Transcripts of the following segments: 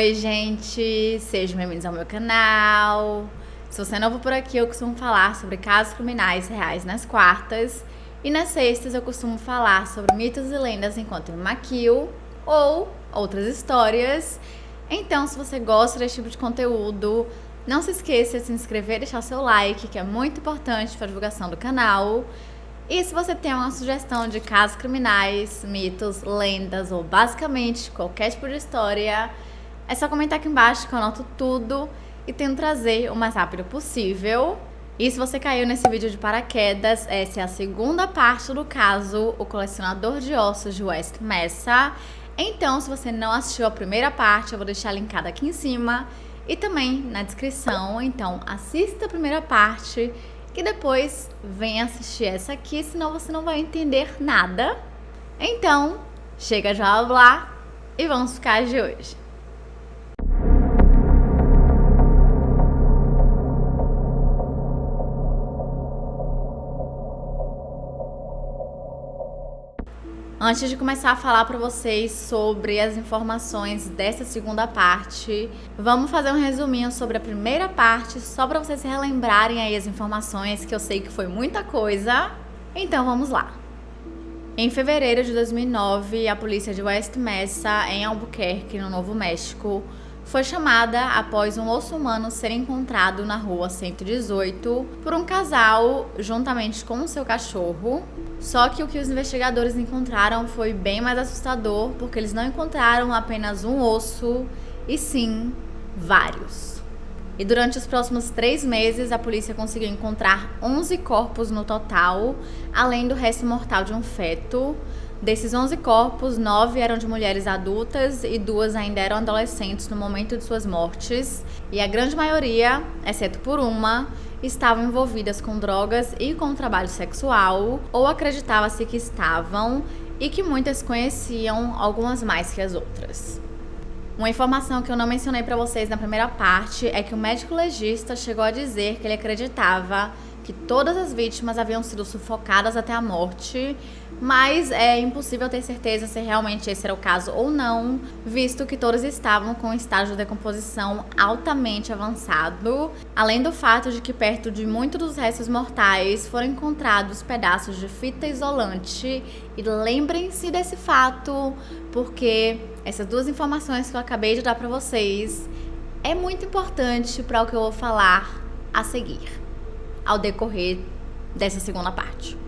Oi, gente! Sejam bem-vindos ao meu canal. Se você é novo por aqui, eu costumo falar sobre casos criminais reais nas quartas. E nas sextas eu costumo falar sobre mitos e lendas enquanto eu me maquio ou outras histórias. Então, se você gosta desse tipo de conteúdo, não se esqueça de se inscrever e deixar seu like, que é muito importante para a divulgação do canal. E se você tem uma sugestão de casos criminais, mitos, lendas ou basicamente qualquer tipo de história, é só comentar aqui embaixo que eu anoto tudo e tento trazer o mais rápido possível. E se você caiu nesse vídeo de paraquedas, essa é a segunda parte do caso O Colecionador de Ossos de West Mesa. Então, se você não assistiu a primeira parte, eu vou deixar linkada aqui em cima e também na descrição. Então, assista a primeira parte e depois venha assistir essa aqui, senão você não vai entender nada. Então, chega de blá blá e vamos ficar de hoje. Antes de começar a falar para vocês sobre as informações dessa segunda parte, vamos fazer um resuminho sobre a primeira parte, só para vocês relembrarem aí as informações, que eu sei que foi muita coisa. Então vamos lá. Em fevereiro de 2009, a polícia de West Mesa, em Albuquerque, no Novo México, foi chamada após um osso humano ser encontrado na rua 118 por um casal juntamente com o seu cachorro. Só que o que os investigadores encontraram foi bem mais assustador, porque eles não encontraram apenas um osso, e sim vários. E durante os próximos 3 meses, a polícia conseguiu encontrar 11 corpos no total, além do resto mortal de um feto. Desses 11 corpos, 9 eram de mulheres adultas e 2 ainda eram adolescentes no momento de suas mortes. E a grande maioria, exceto por uma, estavam envolvidas com drogas e com trabalho sexual, ou acreditava-se que estavam, e que muitas conheciam, algumas mais que as outras. Uma informação que eu não mencionei para vocês na primeira parte é que o médico legista chegou a dizer que ele acreditava que todas as vítimas haviam sido sufocadas até a morte, mas é impossível ter certeza se realmente esse era o caso ou não, visto que todas estavam com um estágio de decomposição altamente avançado, além do fato de que perto de muitos dos restos mortais foram encontrados pedaços de fita isolante. E lembrem-se desse fato, porque essas duas informações que eu acabei de dar para vocês é muito importante para o que eu vou falar a seguir, ao decorrer dessa segunda parte.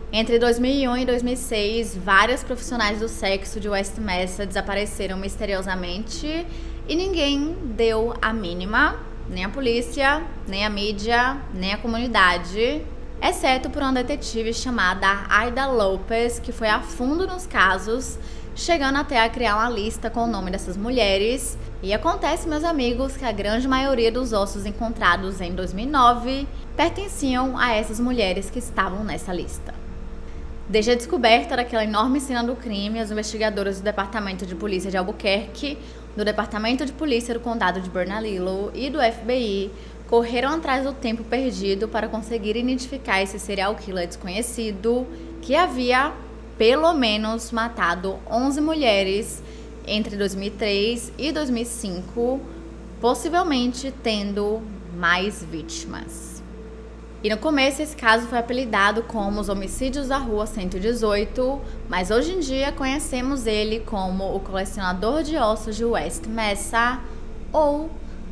Entre 2001 e 2006, vários profissionais do sexo de West Mesa desapareceram misteriosamente e ninguém deu a mínima, nem a polícia, nem a mídia, nem a comunidade, exceto por uma detetive chamada Aida Lopez, que foi a fundo nos casos, chegando até a criar uma lista com o nome dessas mulheres. E acontece, meus amigos, que a grande maioria dos ossos encontrados em 2009 pertenciam a essas mulheres que estavam nessa lista. Desde a descoberta daquela enorme cena do crime, os investigadores do Departamento de Polícia de Albuquerque, do Departamento de Polícia do Condado de Bernalillo e do FBI correram atrás do tempo perdido para conseguir identificar esse serial killer desconhecido que havia pelo menos matado 11 mulheres entre 2003 e 2005, possivelmente tendo mais vítimas. E no começo esse caso foi apelidado como os homicídios da rua 118, mas hoje em dia conhecemos ele como o Colecionador de Ossos de West Mesa, ou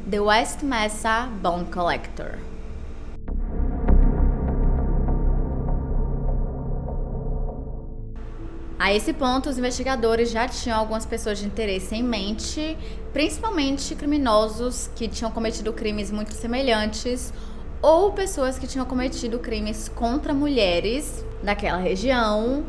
The West Mesa Bone Collector. A esse ponto, os investigadores já tinham algumas pessoas de interesse em mente, principalmente criminosos que tinham cometido crimes muito semelhantes ou pessoas que tinham cometido crimes contra mulheres daquela região.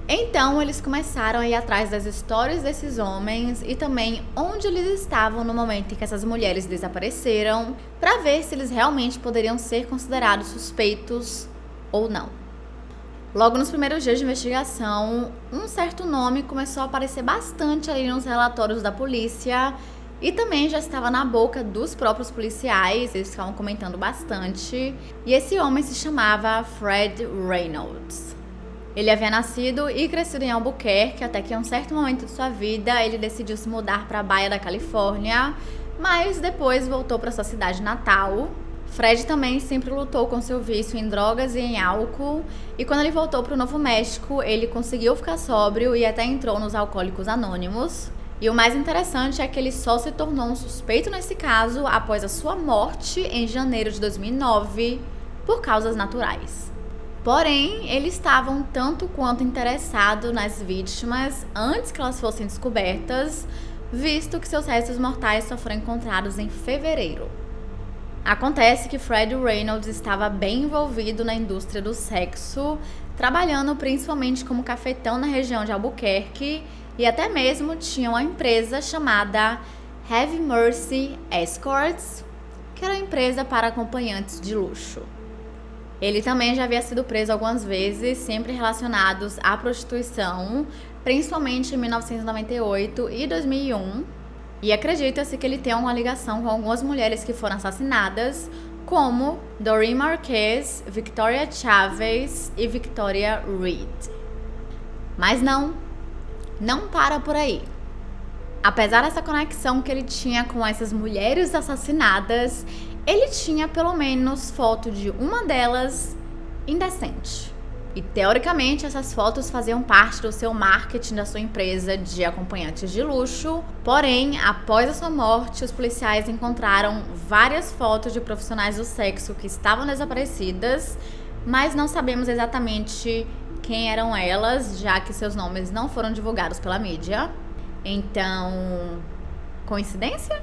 Então, eles começaram a ir atrás das histórias desses homens e também onde eles estavam no momento em que essas mulheres desapareceram, para ver se eles realmente poderiam ser considerados suspeitos ou não. Logo nos primeiros dias de investigação, um certo nome começou a aparecer bastante ali nos relatórios da polícia e também já estava na boca dos próprios policiais, eles estavam comentando bastante. E esse homem se chamava Fred Reynolds. Ele havia nascido e crescido em Albuquerque, até que em um certo momento de sua vida ele decidiu se mudar para a Baía da Califórnia, mas depois voltou para sua cidade natal. Fred também sempre lutou com seu vício em drogas e em álcool, e quando ele voltou para o Novo México, ele conseguiu ficar sóbrio e até entrou nos Alcoólicos Anônimos. E o mais interessante é que ele só se tornou um suspeito nesse caso após a sua morte em janeiro de 2009, por causas naturais. Porém, ele estava um tanto quanto interessado nas vítimas antes que elas fossem descobertas, visto que seus restos mortais só foram encontrados em fevereiro. Acontece que Fred Reynolds estava bem envolvido na indústria do sexo, trabalhando principalmente como cafetão na região de Albuquerque, e até mesmo tinha uma empresa chamada Heavy Mercy Escorts, que era uma empresa para acompanhantes de luxo. Ele também já havia sido preso algumas vezes, sempre relacionados à prostituição, principalmente em 1998 e 2001. E acredita-se que ele tem uma ligação com algumas mulheres que foram assassinadas, como Doreen Marquez, Victoria Chavez e Victoria Reed. Mas não para por aí. Apesar dessa conexão que ele tinha com essas mulheres assassinadas, ele tinha pelo menos foto de uma delas indecente. E teoricamente essas fotos faziam parte do seu marketing da sua empresa de acompanhantes de luxo. Porém, após a sua morte, os policiais encontraram várias fotos de profissionais do sexo que estavam desaparecidas, mas não sabemos exatamente quem eram elas, já que seus nomes não foram divulgados pela mídia. Então, coincidência?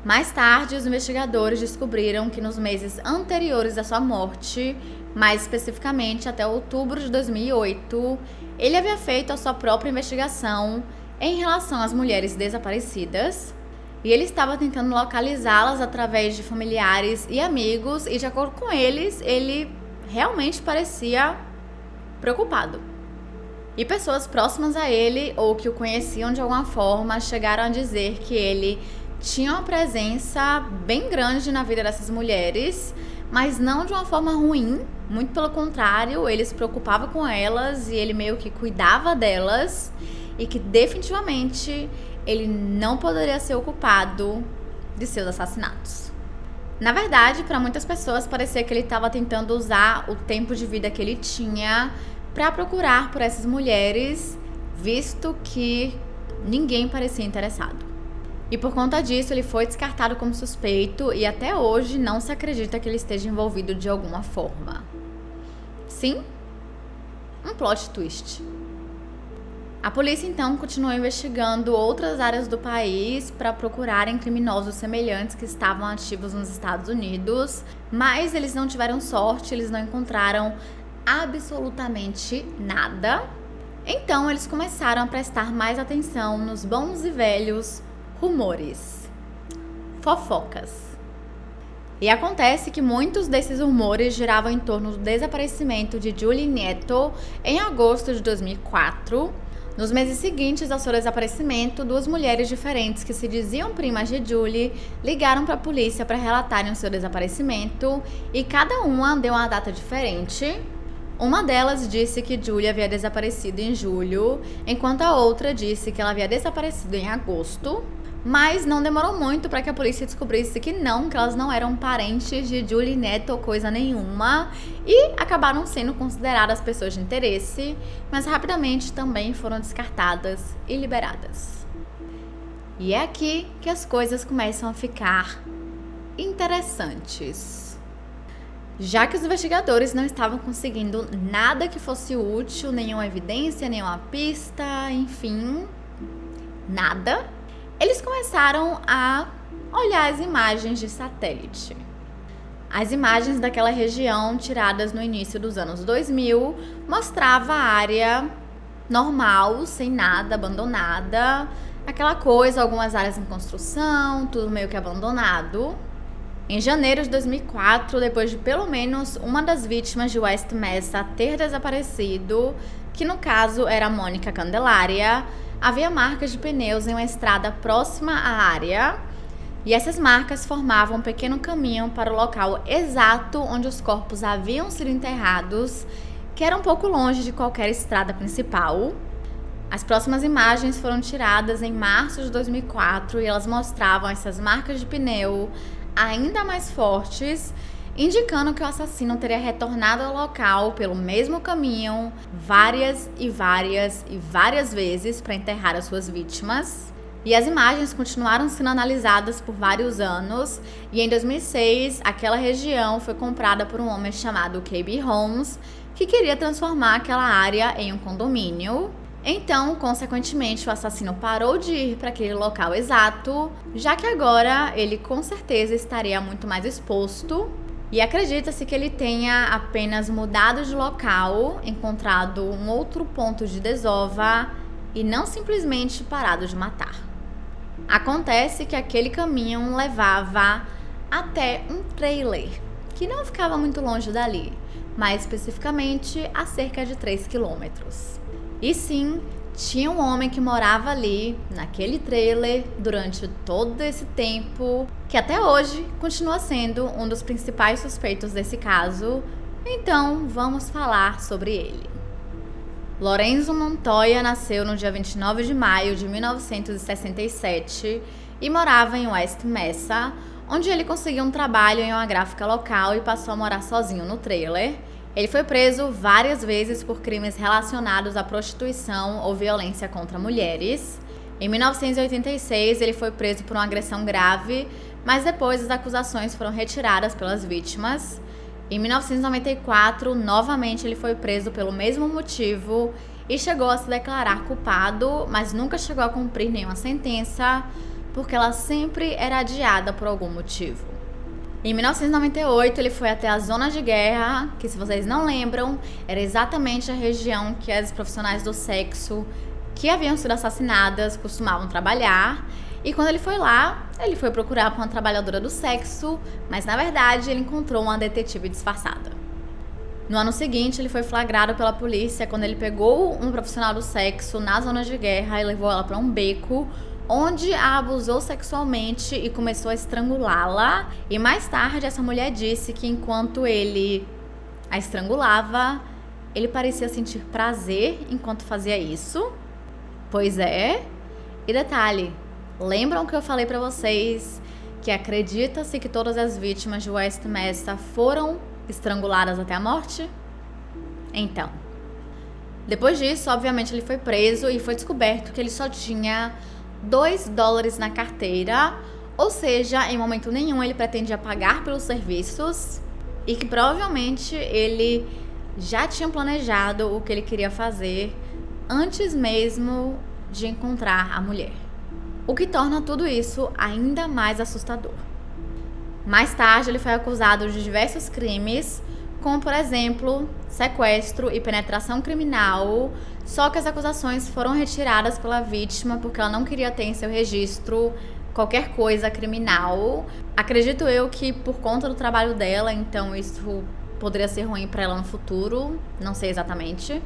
Mais tarde, os investigadores descobriram que nos meses anteriores à sua morte, mais especificamente até outubro de 2008, ele havia feito a sua própria investigação em relação às mulheres desaparecidas, e ele estava tentando localizá-las através de familiares e amigos, e de acordo com eles, ele realmente parecia preocupado. E pessoas próximas a ele, ou que o conheciam de alguma forma, chegaram a dizer que ele tinha uma presença bem grande na vida dessas mulheres, mas não de uma forma ruim, muito pelo contrário, ele se preocupava com elas e ele meio que cuidava delas, e que definitivamente ele não poderia ser o culpado de seus assassinatos. Na verdade, para muitas pessoas parecia que ele estava tentando usar o tempo de vida que ele tinha para procurar por essas mulheres, visto que ninguém parecia interessado. E por conta disso, ele foi descartado como suspeito e até hoje não se acredita que ele esteja envolvido de alguma forma. Sim, um plot twist. A polícia então continuou investigando outras áreas do país para procurarem criminosos semelhantes que estavam ativos nos Estados Unidos, mas eles não tiveram sorte, eles não encontraram absolutamente nada. Então eles começaram a prestar mais atenção nos bons e velhos rumores, fofocas. E acontece que muitos desses rumores giravam em torno do desaparecimento de Julie Nieto em agosto de 2004. Nos meses seguintes ao seu desaparecimento, duas mulheres diferentes que se diziam primas de Julie ligaram para a polícia para relatarem o seu desaparecimento, e cada uma deu uma data diferente. Uma delas disse que Julie havia desaparecido em julho, enquanto a outra disse que ela havia desaparecido em agosto. Mas não demorou muito para que a polícia descobrisse que elas não eram parentes de Julie Nieto ou coisa nenhuma, e acabaram sendo consideradas pessoas de interesse, mas rapidamente também foram descartadas e liberadas. E é aqui que as coisas começam a ficar interessantes. Já que os investigadores não estavam conseguindo nada que fosse útil, nenhuma evidência, nenhuma pista, enfim, nada, eles começaram a olhar as imagens de satélite. As imagens daquela região, tiradas no início dos anos 2000, mostrava a área normal, sem nada, abandonada. Aquela coisa, algumas áreas em construção, tudo meio que abandonado. Em janeiro de 2004, depois de pelo menos uma das vítimas de West Mesa ter desaparecido, que no caso era a Mônica Candelaria, havia marcas de pneus em uma estrada próxima à área. E essas marcas formavam um pequeno caminho para o local exato onde os corpos haviam sido enterrados, que era um pouco longe de qualquer estrada principal. As próximas imagens foram tiradas em março de 2004 e elas mostravam essas marcas de pneu ainda mais fortes, indicando que o assassino teria retornado ao local pelo mesmo caminho várias vezes para enterrar as suas vítimas. E as imagens continuaram sendo analisadas por vários anos, e em 2006 aquela região foi comprada por um homem chamado KB Holmes, que queria transformar aquela área em um condomínio. Então, consequentemente, o assassino parou de ir para aquele local exato, já que agora ele com certeza estaria muito mais exposto. E acredita-se que ele tenha apenas mudado de local, encontrado um outro ponto de desova e não simplesmente parado de matar. Acontece que aquele caminho levava até um trailer, que não ficava muito longe dali, mais especificamente a cerca de 3 quilômetros. E sim, tinha um homem que morava ali, naquele trailer, durante todo esse tempo, que até hoje continua sendo um dos principais suspeitos desse caso. Então, vamos falar sobre ele. Lorenzo Montoya nasceu no dia 29 de maio de 1967 e morava em West Mesa, onde ele conseguiu um trabalho em uma gráfica local e passou a morar sozinho no trailer. Ele foi preso várias vezes por crimes relacionados à prostituição ou violência contra mulheres. Em 1986, ele foi preso por uma agressão grave, mas depois as acusações foram retiradas pelas vítimas. Em 1994, novamente ele foi preso pelo mesmo motivo e chegou a se declarar culpado, mas nunca chegou a cumprir nenhuma sentença, porque ela sempre era adiada por algum motivo. Em 1998, ele foi até a zona de guerra, que, se vocês não lembram, era exatamente a região que as profissionais do sexo que haviam sido assassinadas costumavam trabalhar. E quando ele foi lá, ele foi procurar por uma trabalhadora do sexo, mas na verdade ele encontrou uma detetive disfarçada. No ano seguinte, ele foi flagrado pela polícia quando ele pegou um profissional do sexo na zona de guerra e levou ela para um beco, onde a abusou sexualmente e começou a estrangulá-la. E mais tarde, essa mulher disse que enquanto ele a estrangulava, ele parecia sentir prazer enquanto fazia isso. Pois é. E detalhe, lembram que eu falei pra vocês que acredita-se que todas as vítimas de West Mesa foram estranguladas até a morte? Então, depois disso, obviamente, ele foi preso e foi descoberto que ele só tinha $2 na carteira, ou seja, em momento nenhum ele pretendia pagar pelos serviços e que provavelmente ele já tinha planejado o que ele queria fazer antes mesmo de encontrar a mulher. O que torna tudo isso ainda mais assustador. Mais tarde, ele foi acusado de diversos crimes, como, por exemplo, sequestro e penetração criminal, só que as acusações foram retiradas pela vítima porque ela não queria ter em seu registro qualquer coisa criminal. Acredito eu que por conta do trabalho dela, então isso poderia ser ruim para ela no futuro, não sei exatamente.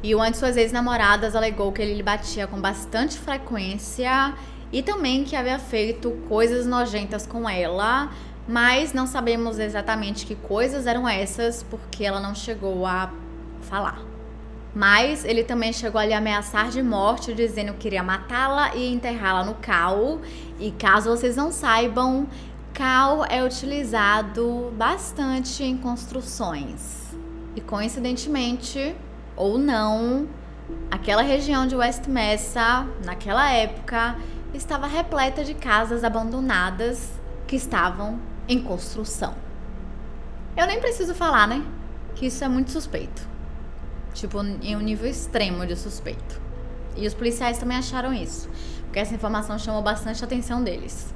E uma de suas ex-namoradas alegou que ele lhe batia com bastante frequência e também que havia feito coisas nojentas com ela, mas não sabemos exatamente que coisas eram essas porque ela não chegou a falar. Mas ele também chegou a lhe ameaçar de morte, dizendo que queria matá-la e enterrá-la no cal. E caso vocês não saibam, cal é utilizado bastante em construções. E coincidentemente, ou não, aquela região de West Mesa, naquela época, estava repleta de casas abandonadas que estavam em construção. Eu nem preciso falar, né? Que isso é muito suspeito. Tipo, em um nível extremo de suspeito. E os policiais também acharam isso, porque essa informação chamou bastante a atenção deles.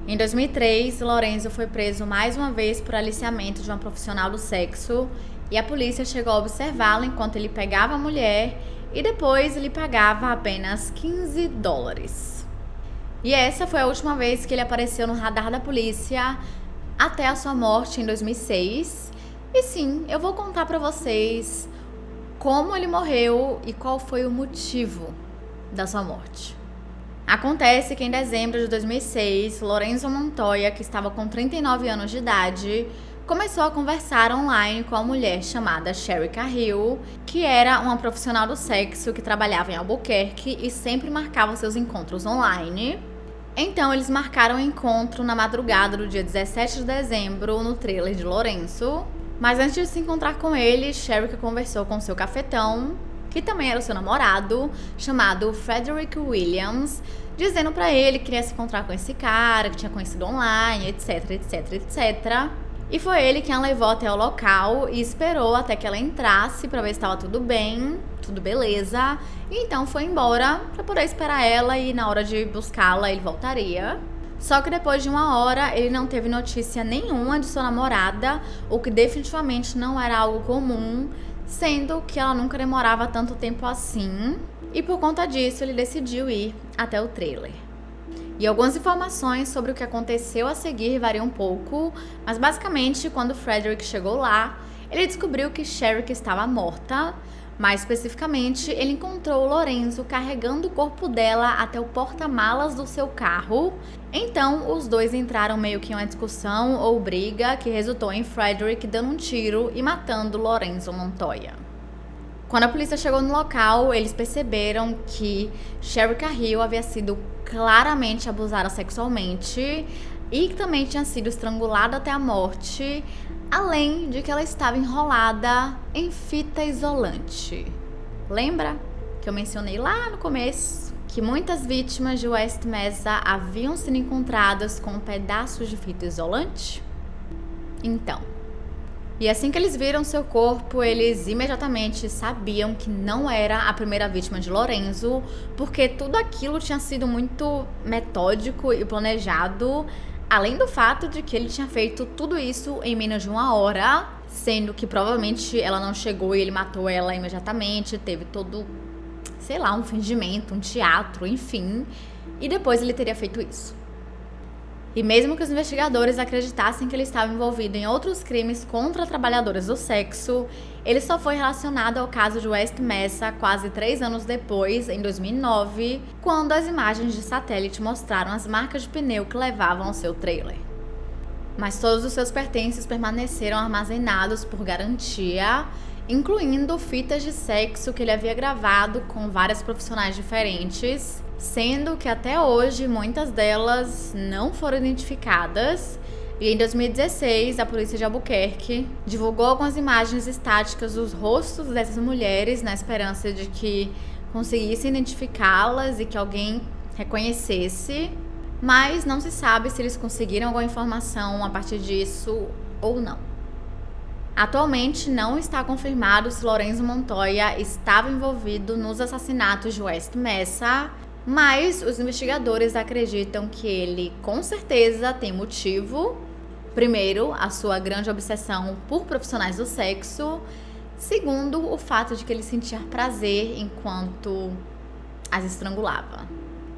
Em 2003, Lorenzo foi preso mais uma vez por aliciamento de uma profissional do sexo e a polícia chegou a observá-lo enquanto ele pegava a mulher e depois lhe pagava apenas $15. E essa foi a última vez que ele apareceu no radar da polícia até a sua morte em 2006. E sim, eu vou contar pra vocês como ele morreu e qual foi o motivo da sua morte. Acontece que em dezembro de 2006, Lorenzo Montoya, que estava com 39 anos de idade, começou a conversar online com uma mulher chamada Sherry Cahill, que era uma profissional do sexo que trabalhava em Albuquerque e sempre marcava seus encontros online. Então eles marcaram um encontro na madrugada do dia 17 de dezembro no trailer de Lorenzo. Mas antes de se encontrar com ele, Sherry conversou com seu cafetão, que também era o seu namorado, chamado Frederick Williams, dizendo pra ele que queria se encontrar com esse cara, que tinha conhecido online, etc, etc, etc. E foi ele quem a levou até o local e esperou até que ela entrasse pra ver se estava tudo bem, tudo beleza. E então foi embora pra poder esperar ela e na hora de buscá-la ele voltaria. Só que depois de uma hora ele não teve notícia nenhuma de sua namorada, o que definitivamente não era algo comum, sendo que ela nunca demorava tanto tempo assim. E por conta disso ele decidiu ir até o trailer. E algumas informações sobre o que aconteceu a seguir variam um pouco, mas basicamente quando Frederick chegou lá, ele descobriu que Sherry estava morta. Mais especificamente, ele encontrou o Lorenzo carregando o corpo dela até o porta-malas do seu carro. Então, os dois entraram meio que em uma discussão ou briga que resultou em Frederick dando um tiro e matando Lorenzo Montoya. Quando a polícia chegou no local, eles perceberam que Sherry Cahill havia sido claramente abusada sexualmente e que também tinha sido estrangulada até a morte, além de que ela estava enrolada em fita isolante. Lembra que eu mencionei lá no começo que muitas vítimas de West Mesa haviam sido encontradas com pedaços de fita isolante? Então, e assim que eles viram seu corpo, eles imediatamente sabiam que não era a primeira vítima de Lorenzo, porque tudo aquilo tinha sido muito metódico e planejado, além do fato de que ele tinha feito tudo isso em menos de uma hora, sendo que provavelmente ela não chegou e ele matou ela imediatamente, teve todo, sei lá, um fingimento, um teatro, enfim, e depois ele teria feito isso. E mesmo que os investigadores acreditassem que ele estava envolvido em outros crimes contra trabalhadoras do sexo, ele só foi relacionado ao caso de West Mesa quase 3 anos depois, em 2009, quando as imagens de satélite mostraram as marcas de pneu que levavam ao seu trailer. Mas todos os seus pertences permaneceram armazenados por garantia, incluindo fitas de sexo que ele havia gravado com várias profissionais diferentes, sendo que até hoje muitas delas não foram identificadas. E em 2016, a polícia de Albuquerque divulgou algumas imagens estáticas dos rostos dessas mulheres na esperança de que conseguissem identificá-las e que alguém reconhecesse, mas não se sabe se eles conseguiram alguma informação a partir disso ou não. Atualmente não está confirmado se Lorenzo Montoya estava envolvido nos assassinatos de West Mesa, mas os investigadores acreditam que ele com certeza tem motivo. Primeiro, a sua grande obsessão por profissionais do sexo. Segundo, o fato de que ele sentia prazer enquanto as estrangulava.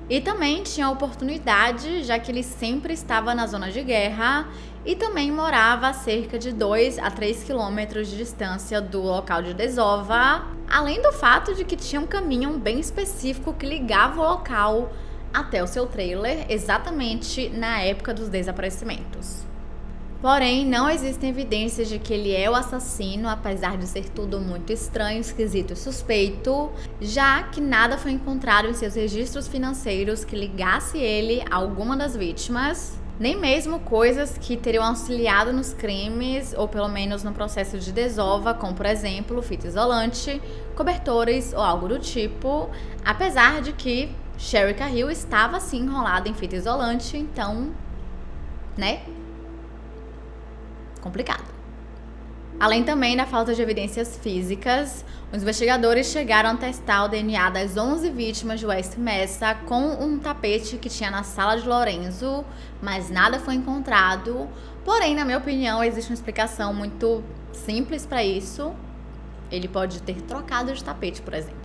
E também tinha oportunidade, já que ele sempre estava na zona de guerra e também morava a cerca de 2 a 3 quilômetros de distância do local de desova, além do fato de que tinha um caminho bem específico que ligava o local até o seu trailer, exatamente na época dos desaparecimentos. Porém, não existem evidências de que ele é o assassino, apesar de ser tudo muito estranho, esquisito e suspeito, já que nada foi encontrado em seus registros financeiros que ligasse ele a alguma das vítimas, nem mesmo coisas que teriam auxiliado nos crimes, ou pelo menos no processo de desova, como por exemplo, fita isolante, cobertores ou algo do tipo, apesar de que Sherry Cahill estava sim enrolada em fita isolante, então, né? Complicado. Além também da falta de evidências físicas, os investigadores chegaram a testar o DNA das 11 vítimas de West Mesa com um tapete que tinha na sala de Lorenzo, mas nada foi encontrado. Porém, na minha opinião, existe uma explicação muito simples para isso. Ele pode ter trocado de tapete, por exemplo.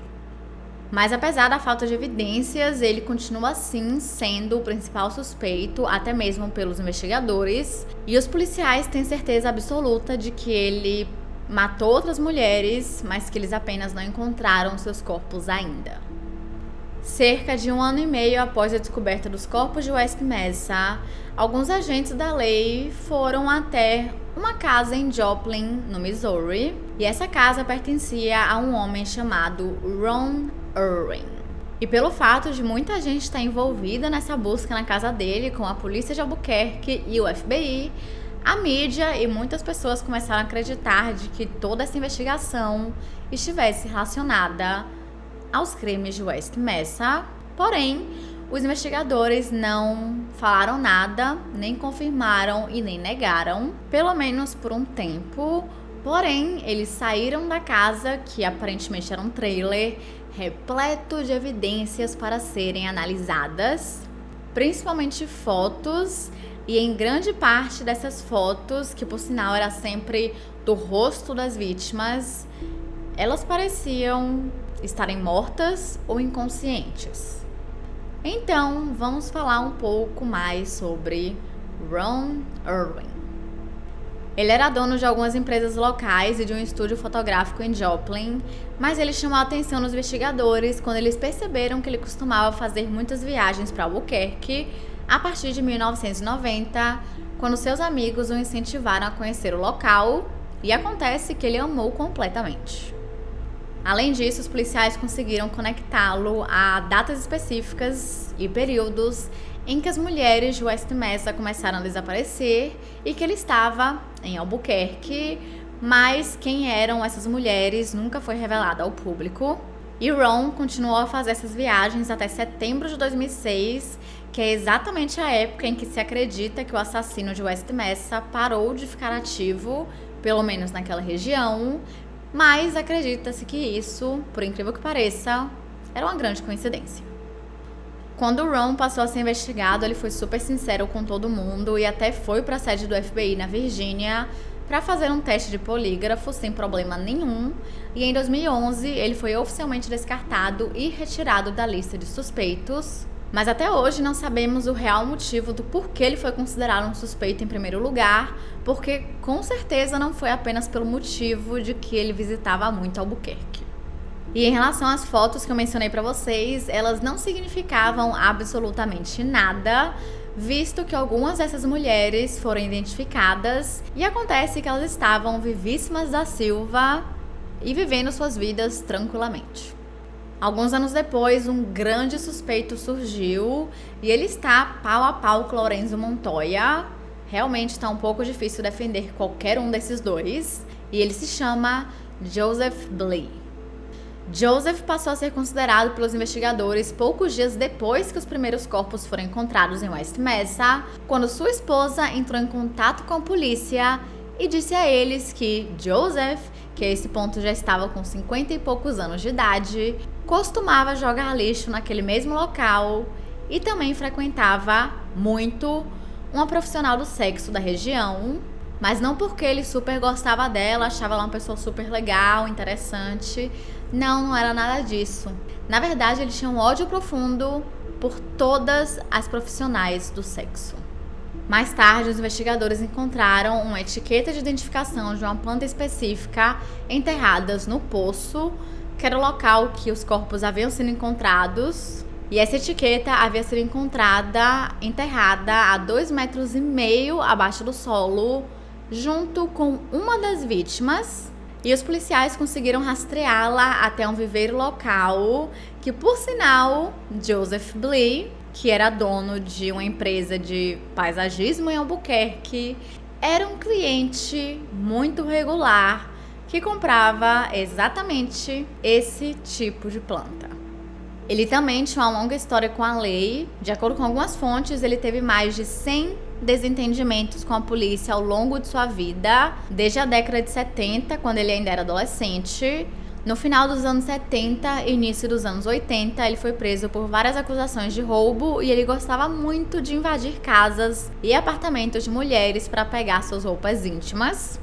Mas apesar da falta de evidências, ele continua assim sendo o principal suspeito, até mesmo pelos investigadores. E os policiais têm certeza absoluta de que ele matou outras mulheres, mas que eles apenas não encontraram seus corpos ainda. Cerca de 1 ano e meio após a descoberta dos corpos de West Mesa, alguns agentes da lei foram até uma casa em Joplin, no Missouri, e essa casa pertencia a um homem chamado Ron Irwin. E pelo fato de muita gente estar envolvida nessa busca na casa dele, com a polícia de Albuquerque e o FBI, a mídia e muitas pessoas começaram a acreditar de que toda essa investigação estivesse relacionada aos crimes de West Mesa. Porém, os investigadores não falaram nada, nem confirmaram e nem negaram, pelo menos por um tempo. Porém, eles saíram da casa, que aparentemente era um trailer, repleto de evidências para serem analisadas, principalmente fotos, e em grande parte dessas fotos, que por sinal era sempre do rosto das vítimas, elas pareciam estarem mortas ou inconscientes. Então, vamos falar um pouco mais sobre Ron Irwin. Ele era dono de algumas empresas locais e de um estúdio fotográfico em Joplin, mas ele chamou a atenção dos investigadores quando eles perceberam que ele costumava fazer muitas viagens para Albuquerque a partir de 1990, quando seus amigos o incentivaram a conhecer o local, e acontece que ele amou completamente. Além disso, os policiais conseguiram conectá-lo a datas específicas e períodos em que as mulheres de West Mesa começaram a desaparecer e que ele estava em Albuquerque, mas quem eram essas mulheres nunca foi revelado ao público. E Ron continuou a fazer essas viagens até setembro de 2006, que é exatamente a época em que se acredita que o assassino de West Mesa parou de ficar ativo, pelo menos naquela região, mas acredita-se que isso, por incrível que pareça, era uma grande coincidência. Quando o Ron passou a ser investigado, ele foi super sincero com todo mundo e até foi para a sede do FBI na Virgínia para fazer um teste de polígrafo sem problema nenhum, e em 2011 ele foi oficialmente descartado e retirado da lista de suspeitos, mas até hoje não sabemos o real motivo do porquê ele foi considerado um suspeito em primeiro lugar, porque com certeza não foi apenas pelo motivo de que ele visitava muito Albuquerque. E em relação às fotos que eu mencionei para vocês, elas não significavam absolutamente nada, visto que algumas dessas mulheres foram identificadas e acontece que elas estavam vivíssimas da Silva e vivendo suas vidas tranquilamente. Alguns anos depois, um grande suspeito surgiu e ele está pau a pau com Lorenzo Montoya. Realmente está um pouco difícil defender qualquer um desses dois, e ele se chama Joseph Blee. Joseph passou a ser considerado pelos investigadores poucos dias depois que os primeiros corpos foram encontrados em West Mesa, quando sua esposa entrou em contato com a polícia e disse a eles que Joseph, que a esse ponto já estava com 50 e poucos anos de idade, costumava jogar lixo naquele mesmo local e também frequentava muito uma profissional do sexo da região, mas não porque ele super gostava dela, achava ela uma pessoa super legal, interessante. Não era nada disso. Na verdade, ele tinha um ódio profundo por todas as profissionais do sexo. Mais tarde, os investigadores encontraram uma etiqueta de identificação de uma planta específica enterradas no poço, que era o local que os corpos haviam sido encontrados. E essa etiqueta havia sido enterrada a 2,5 metros abaixo do solo, junto com uma das vítimas. E os policiais conseguiram rastreá-la até um viveiro local, que por sinal, Joseph Blee, que era dono de uma empresa de paisagismo em Albuquerque, era um cliente muito regular que comprava exatamente esse tipo de planta. Ele também tinha uma longa história com a lei. De acordo com algumas fontes, ele teve mais de 100 desentendimentos com a polícia ao longo de sua vida, desde a década de 70, quando ele ainda era adolescente. No final dos anos 70 e início dos anos 80, ele foi preso por várias acusações de roubo e ele gostava muito de invadir casas e apartamentos de mulheres para pegar suas roupas íntimas.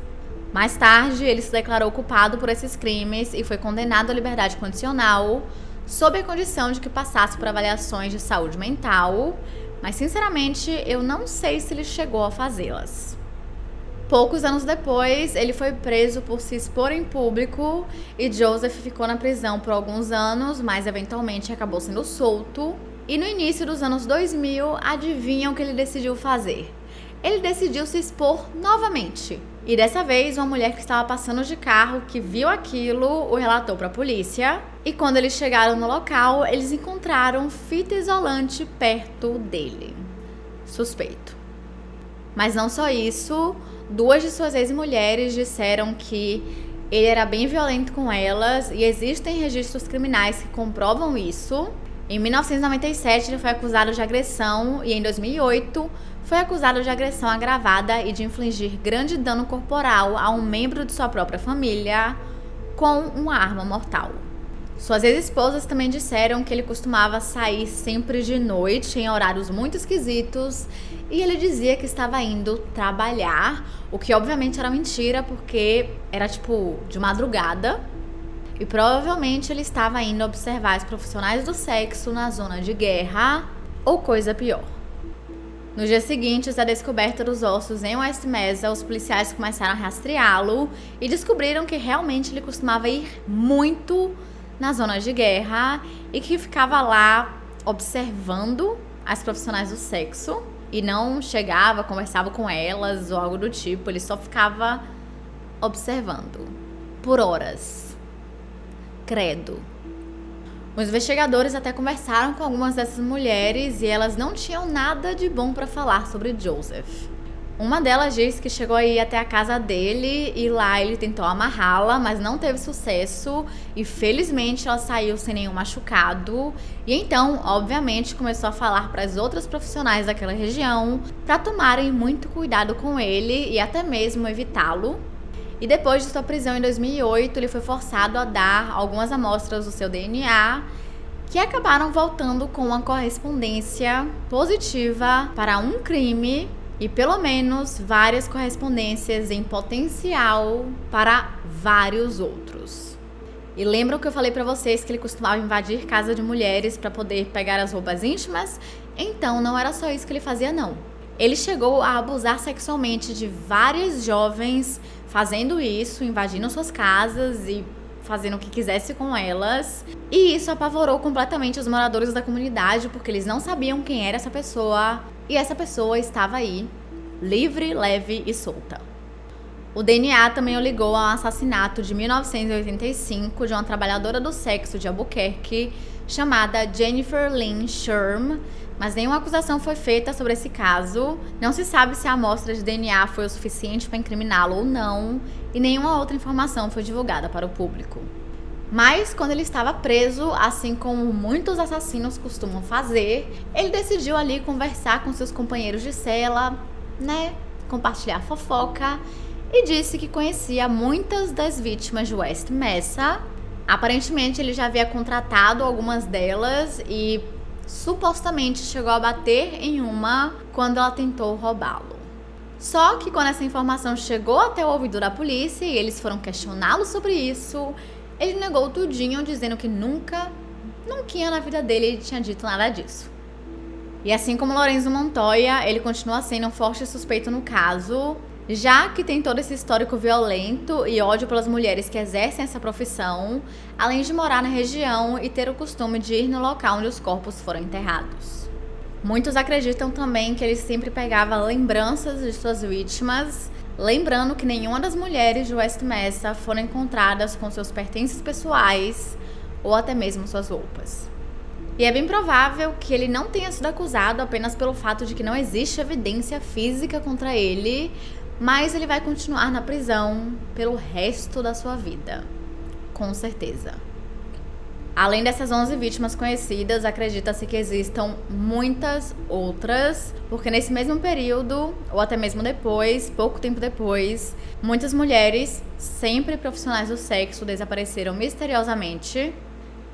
Mais tarde, ele se declarou culpado por esses crimes e foi condenado à liberdade condicional, sob a condição de que passasse por avaliações de saúde mental, mas sinceramente eu não sei se ele chegou a fazê-las. Poucos anos depois, ele foi preso por se expor em público e Joseph ficou na prisão por alguns anos, mas eventualmente acabou sendo solto. E no início dos anos 2000, adivinha o que ele decidiu fazer? Ele decidiu se expor novamente. E dessa vez, uma mulher que estava passando de carro, que viu aquilo, o relatou para a polícia. E quando eles chegaram no local, eles encontraram fita isolante perto dele. Suspeito. Mas não só isso, 2 de suas ex-mulheres disseram que ele era bem violento com elas e existem registros criminais que comprovam isso. Em 1997, ele foi acusado de agressão e em 2008 foi acusado de agressão agravada e de infligir grande dano corporal a um membro de sua própria família com uma arma mortal. Suas ex-esposas também disseram que ele costumava sair sempre de noite, em horários muito esquisitos, e ele dizia que estava indo trabalhar, o que obviamente era mentira, porque era de madrugada, e provavelmente ele estava indo observar os profissionais do sexo na zona de guerra, ou coisa pior. Nos dias seguintes da descoberta dos ossos em West Mesa, os policiais começaram a rastreá-lo e descobriram que realmente ele costumava ir muito na zona de guerra e que ficava lá observando as profissionais do sexo e não chegava, conversava com elas ou algo do tipo, ele só ficava observando por horas. Credo. Os investigadores até conversaram com algumas dessas mulheres e elas não tinham nada de bom para falar sobre Joseph. Uma delas disse que chegou a ir até a casa dele e lá ele tentou amarrá-la, mas não teve sucesso e felizmente ela saiu sem nenhum machucado. E então, obviamente, começou a falar para as outras profissionais daquela região para tomarem muito cuidado com ele e até mesmo evitá-lo. E depois de sua prisão em 2008, ele foi forçado a dar algumas amostras do seu DNA que acabaram voltando com uma correspondência positiva para um crime e pelo menos várias correspondências em potencial para vários outros. E lembram que eu falei para vocês que ele costumava invadir casa de mulheres para poder pegar as roupas íntimas? Então não era só isso que ele fazia, não. Ele chegou a abusar sexualmente de várias jovens, fazendo isso, invadindo suas casas e fazendo o que quisesse com elas. E isso apavorou completamente os moradores da comunidade, porque eles não sabiam quem era essa pessoa. E essa pessoa estava aí, livre, leve e solta. O DNA também o ligou ao assassinato de 1985 de uma trabalhadora do sexo de Albuquerque chamada Jennifer Lynn Sherm, mas nenhuma acusação foi feita sobre esse caso. Não se sabe se a amostra de DNA foi o suficiente para incriminá-lo ou não, e nenhuma outra informação foi divulgada para o público. Mas quando ele estava preso, assim como muitos assassinos costumam fazer, ele decidiu ali conversar com seus companheiros de cela, compartilhar fofoca, e disse que conhecia muitas das vítimas de West Mesa. Aparentemente ele já havia contratado algumas delas e supostamente chegou a bater em uma quando ela tentou roubá-lo. Só que quando essa informação chegou até o ouvido da polícia e eles foram questioná-lo sobre isso, ele negou tudinho, dizendo que nunca na vida dele ele tinha dito nada disso. E assim como Lorenzo Montoya, ele continua sendo um forte suspeito no caso, já que tem todo esse histórico violento e ódio pelas mulheres que exercem essa profissão, além de morar na região e ter o costume de ir no local onde os corpos foram enterrados. Muitos acreditam também que ele sempre pegava lembranças de suas vítimas, lembrando que nenhuma das mulheres de West Mesa foram encontradas com seus pertences pessoais ou até mesmo suas roupas. E é bem provável que ele não tenha sido acusado apenas pelo fato de que não existe evidência física contra ele, mas ele vai continuar na prisão pelo resto da sua vida, com certeza. Além dessas 11 vítimas conhecidas, acredita-se que existam muitas outras, porque nesse mesmo período, ou até mesmo depois, pouco tempo depois, muitas mulheres, sempre profissionais do sexo, desapareceram misteriosamente.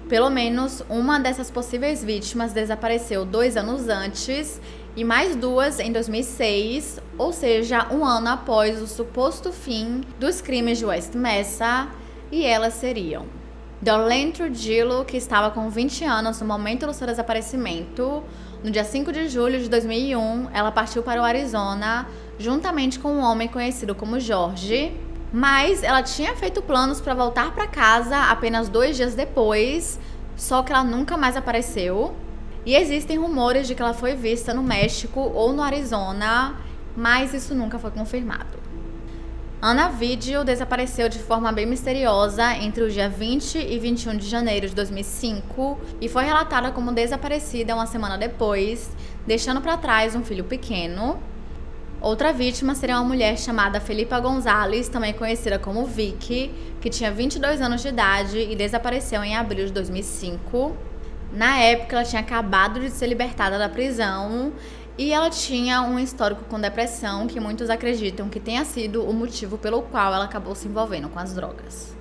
Pelo menos uma dessas possíveis vítimas desapareceu 2 anos antes e mais 2 em 2006, ou seja, 1 ano após o suposto fim dos crimes de West Mesa, e elas seriam Darlene Trujillo, que estava com 20 anos no momento do seu desaparecimento. No dia 5 de julho de 2001, ela partiu para o Arizona juntamente com um homem conhecido como Jorge, mas ela tinha feito planos para voltar para casa apenas 2 dias depois, só que ela nunca mais apareceu. E existem rumores de que ela foi vista no México ou no Arizona, mas isso nunca foi confirmado. Ana Vídeo desapareceu de forma bem misteriosa entre o dia 20 e 21 de janeiro de 2005 e foi relatada como desaparecida uma semana depois, deixando para trás um filho pequeno. Outra vítima seria uma mulher chamada Felipa Gonzalez, também conhecida como Vicky, que tinha 22 anos de idade e desapareceu em abril de 2005. Na época, ela tinha acabado de ser libertada da prisão e ela tinha um histórico com depressão que muitos acreditam que tenha sido o motivo pelo qual ela acabou se envolvendo com as drogas.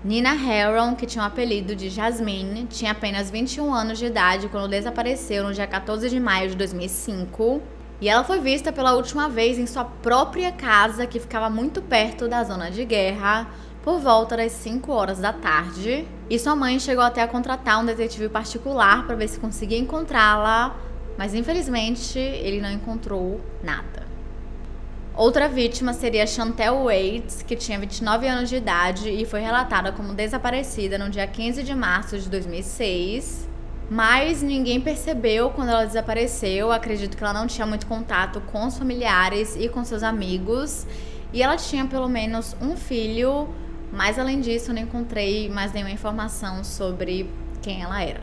Nina Herron, que tinha o apelido de Jasmine, tinha apenas 21 anos de idade quando desapareceu no dia 14 de maio de 2005. E ela foi vista pela última vez em sua própria casa, que ficava muito perto da zona de guerra, por volta das 5 horas da tarde. E sua mãe chegou até a contratar um detetive particular para ver se conseguia encontrá-la, mas infelizmente ele não encontrou nada. Outra vítima seria Chantel Waits, que tinha 29 anos de idade e foi relatada como desaparecida no dia 15 de março de 2006. Mas ninguém percebeu quando ela desapareceu. Acredito que ela não tinha muito contato com os familiares e com seus amigos. E ela tinha pelo menos um filho, mas além disso eu não encontrei mais nenhuma informação sobre quem ela era.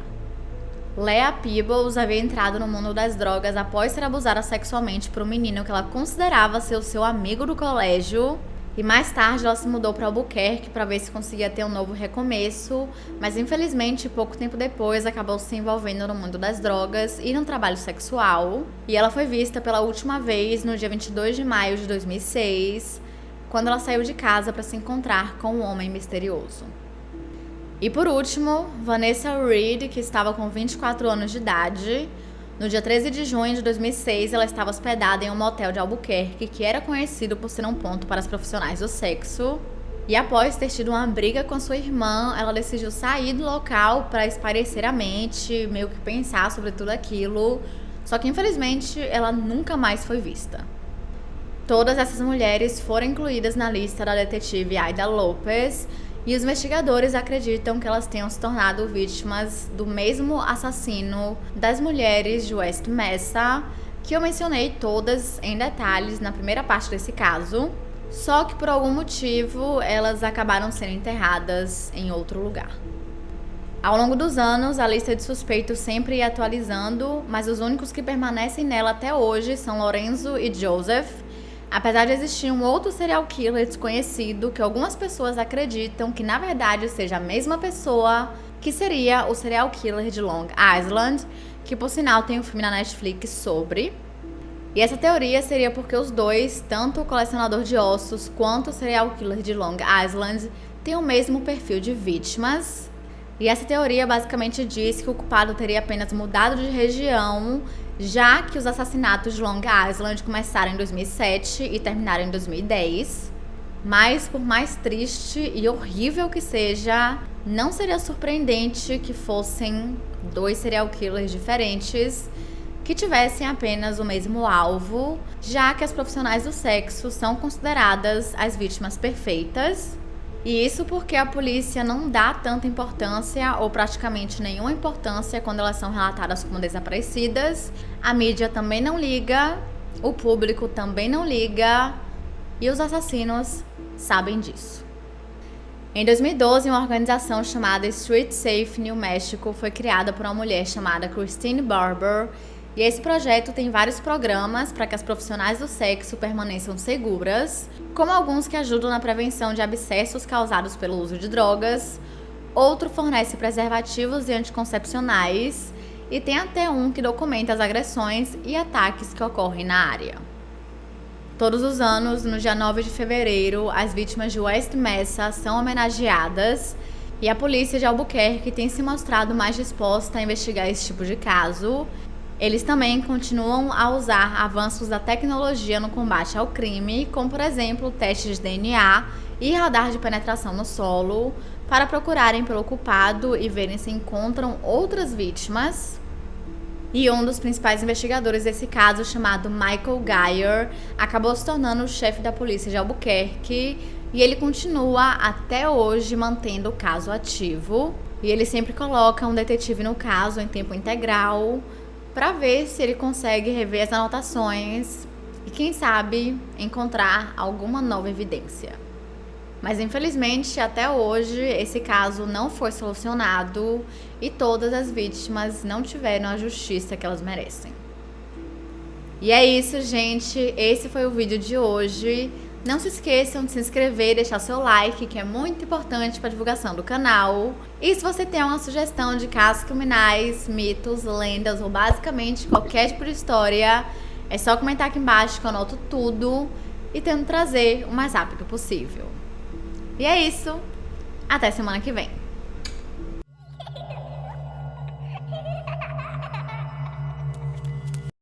Leah Peebles havia entrado no mundo das drogas após ser abusada sexualmente por um menino que ela considerava ser o seu amigo do colégio. E mais tarde ela se mudou para Albuquerque para ver se conseguia ter um novo recomeço, mas infelizmente pouco tempo depois acabou se envolvendo no mundo das drogas e no trabalho sexual. E ela foi vista pela última vez no dia 22 de maio de 2006, quando ela saiu de casa para se encontrar com um homem misterioso. E por último, Vanessa Reed, que estava com 24 anos de idade. No dia 13 de junho de 2006, ela estava hospedada em um motel de Albuquerque, que era conhecido por ser um ponto para os profissionais do sexo. E após ter tido uma briga com sua irmã, ela decidiu sair do local para espairecer a mente, meio que pensar sobre tudo aquilo. Só que infelizmente ela nunca mais foi vista. Todas essas mulheres foram incluídas na lista da detetive Aida Lopez, e os investigadores acreditam que elas tenham se tornado vítimas do mesmo assassino das mulheres de West Mesa, que eu mencionei todas em detalhes na primeira parte desse caso, só que por algum motivo elas acabaram sendo enterradas em outro lugar. Ao longo dos anos, a lista de suspeitos sempre ia atualizando, mas os únicos que permanecem nela até hoje são Lorenzo e Joseph, apesar de existir um outro serial killer desconhecido que algumas pessoas acreditam que na verdade seja a mesma pessoa, que seria o serial killer de Long Island, que por sinal tem um filme na Netflix sobre. E essa teoria seria porque os dois, tanto o colecionador de ossos quanto o serial killer de Long Island, têm o mesmo perfil de vítimas. E essa teoria basicamente diz que o culpado teria apenas mudado de região, já que os assassinatos de Long Island começaram em 2007 e terminaram em 2010. Mas por mais triste e horrível que seja, não seria surpreendente que fossem 2 serial killers diferentes que tivessem apenas o mesmo alvo, já que as profissionais do sexo são consideradas as vítimas perfeitas. E isso porque a polícia não dá tanta importância ou praticamente nenhuma importância quando elas são relatadas como desaparecidas. A mídia também não liga, o público também não liga e os assassinos sabem disso. Em 2012, uma organização chamada Street Safe New Mexico foi criada por uma mulher chamada Christine Barber. E esse projeto tem vários programas para que as profissionais do sexo permaneçam seguras, como alguns que ajudam na prevenção de abscessos causados pelo uso de drogas, outro fornece preservativos e anticoncepcionais, e tem até um que documenta as agressões e ataques que ocorrem na área. Todos os anos, no dia 9 de fevereiro, as vítimas de West Mesa são homenageadas, e a polícia de Albuquerque tem se mostrado mais disposta a investigar esse tipo de caso. Eles também continuam a usar avanços da tecnologia no combate ao crime, como por exemplo testes de DNA e radar de penetração no solo, para procurarem pelo culpado e verem se encontram outras vítimas. E um dos principais investigadores desse caso, chamado Michael Geyer, acabou se tornando o chefe da polícia de Albuquerque e ele continua até hoje mantendo o caso ativo. E ele sempre coloca um detetive no caso em tempo integral para ver se ele consegue rever as anotações e, quem sabe, encontrar alguma nova evidência. Mas infelizmente até hoje esse caso não foi solucionado e todas as vítimas não tiveram a justiça que elas merecem. E é isso, gente. Esse foi o vídeo de hoje. Não se esqueçam de se inscrever e deixar seu like, que é muito importante para a divulgação do canal. E se você tem uma sugestão de casos criminais, mitos, lendas ou basicamente qualquer tipo de história, é só comentar aqui embaixo que eu anoto tudo e tento trazer o mais rápido possível. E é isso. Até semana que vem.